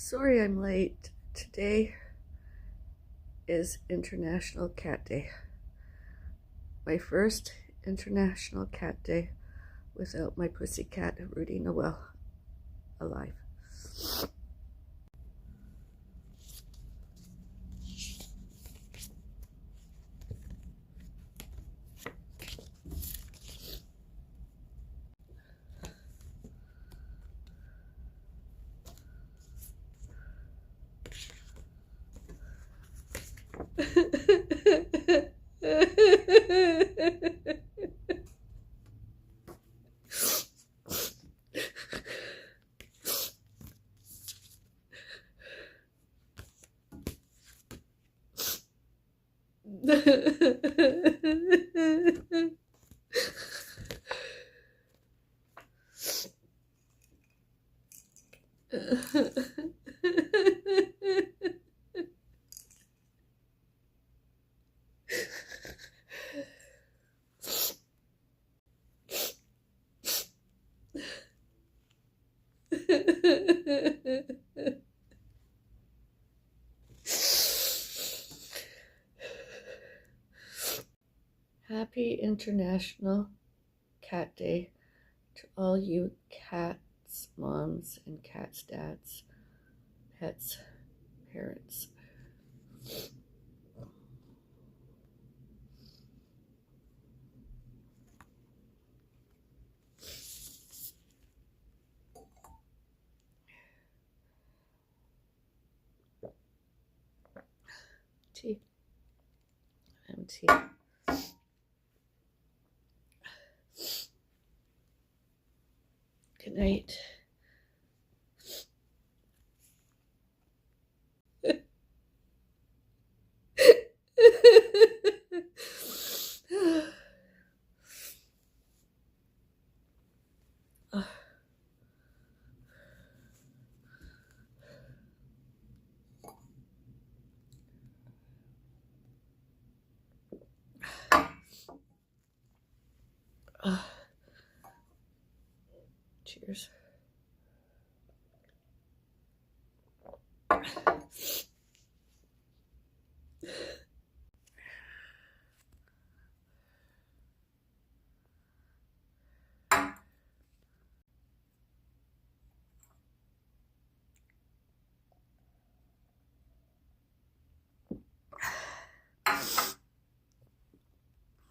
Sorry I'm late. Today is International Cat Day. My first International Cat Day without my pussycat, Rudy Noel, alive. Happy International Cat Day to all you cats, moms, and cats, dads, pets, parents. Tea. Tea. Good night. Cheers.